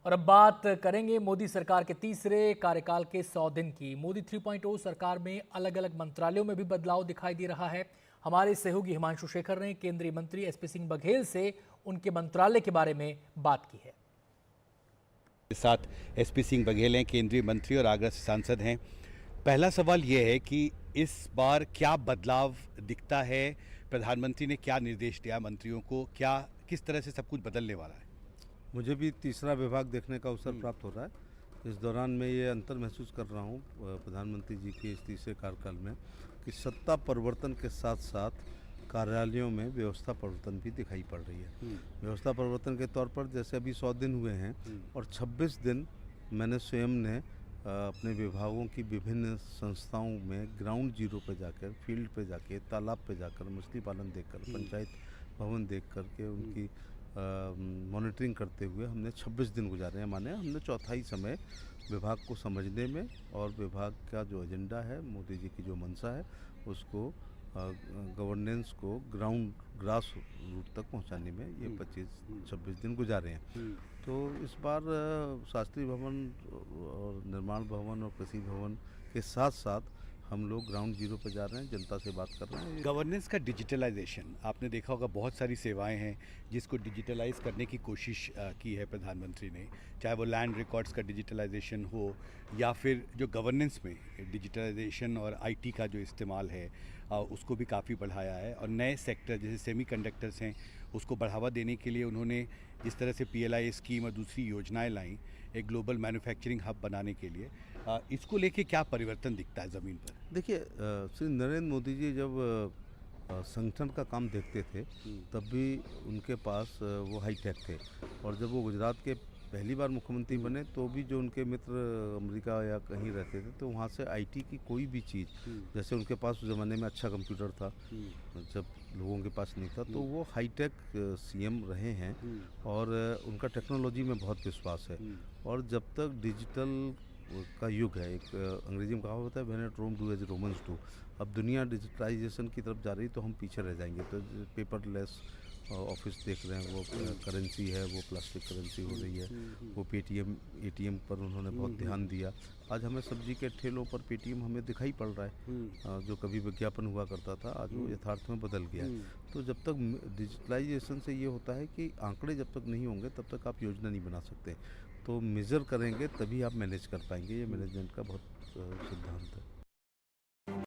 और अब बात करेंगे मोदी सरकार के तीसरे कार्यकाल के 100 दिन की। मोदी 3.0 सरकार में अलग अलग मंत्रालयों में भी बदलाव दिखाई दे रहा है। हमारे सहयोगी हिमांशु शेखर ने केंद्रीय मंत्री एसपी सिंह बघेल से उनके मंत्रालय के बारे में बात की है। साथ एसपी सिंह बघेल हैं, केंद्रीय मंत्री और आगरा से सांसद हैं। पहला सवाल ये है कि इस बार क्या बदलाव दिखता है, प्रधानमंत्री ने क्या निर्देश दिया मंत्रियों को, क्या किस तरह से सब कुछ बदलने वाला है? मुझे भी तीसरा विभाग देखने का अवसर प्राप्त हो रहा है। इस दौरान मैं ये अंतर महसूस कर रहा हूँ प्रधानमंत्री जी के इस तीसरे कार्यकाल में कि सत्ता परिवर्तन के साथ साथ कार्यालयों में व्यवस्था परिवर्तन भी दिखाई पड़ रही है। व्यवस्था परिवर्तन के तौर पर जैसे अभी 100 दिन हुए हैं और 26 दिन मैंने स्वयं ने अपने विभागों की विभिन्न संस्थाओं में ग्राउंड जीरो पे जाकर, फील्ड पे जाकर, तालाब पे जाकर, मछली पालन देखकर, पंचायत भवन देख कर के उनकी मॉनिटरिंग करते हुए हमने 26 दिन गुजारे हैं। माने हमने चौथाई समय विभाग को समझने में और विभाग का जो एजेंडा है, मोदी जी की जो मंशा है, उसको गवर्नेंस को ग्रास रूट तक पहुंचाने में ये 25-26 दिन गुजारे हैं। तो इस बार शास्त्री भवन और निर्माण भवन और कृषि भवन के साथ साथ हम लोग ग्राउंड जीरो पर जा रहे हैं, जनता से बात कर रहे हैं। गवर्नेंस का डिजिटलाइजेशन आपने देखा होगा, बहुत सारी सेवाएं हैं जिसको डिजिटलाइज करने की कोशिश की है प्रधानमंत्री ने, चाहे वो लैंड रिकॉर्ड्स का डिजिटलाइजेशन हो या फिर जो गवर्नेंस में डिजिटलाइजेशन और आईटी का जो इस्तेमाल है उसको भी काफ़ी बढ़ाया है। और नए सेक्टर जैसे सेमीकंडक्टर्स हैं उसको बढ़ावा देने के लिए उन्होंने जिस तरह से पीएलआई स्कीम और दूसरी योजनाएं लाई, एक ग्लोबल मैन्युफैक्चरिंग हब बनाने के लिए, इसको लेके क्या परिवर्तन दिखता है ज़मीन पर? देखिए, श्री नरेंद्र मोदी जी जब संगठन का काम देखते थे तब भी उनके पास वो हाईटेक थे, और जब वो गुजरात के पहली बार मुख्यमंत्री बने तो भी जो उनके मित्र अमेरिका या कहीं रहते थे तो वहाँ से आईटी की कोई भी चीज़, जैसे उनके पास उस ज़माने में अच्छा कंप्यूटर था जब लोगों के पास नहीं था, तो वो हाईटेक सीएम रहे हैं और उनका टेक्नोलॉजी में बहुत विश्वास है। और जब तक डिजिटल का युग है, एक अंग्रेजी में कहावत है, when at Rome do as Romans do. अब दुनिया डिजिटलाइजेशन की तरफ जा रही तो हम पीछे रह जाएंगे। तो पेपरलेस ऑफिस देख रहे हैं, वो करेंसी है, वो प्लास्टिक करेंसी हो रही है, वो पेटीएम एटीएम पर उन्होंने बहुत ध्यान दिया। आज हमें सब्जी के ठेलों पर पेटीएम हमें दिखाई पड़ रहा है, जो कभी विज्ञापन हुआ करता था आज वो यथार्थ में बदल गया है। तो जब तक डिजिटलाइजेशन से ये होता है कि आंकड़े जब तक नहीं होंगे तब तक आप योजना नहीं बना सकते। तो मेज़र करेंगे तभी आप मैनेज कर पाएंगे, ये मैनेजमेंट का बहुत सिद्धांत है।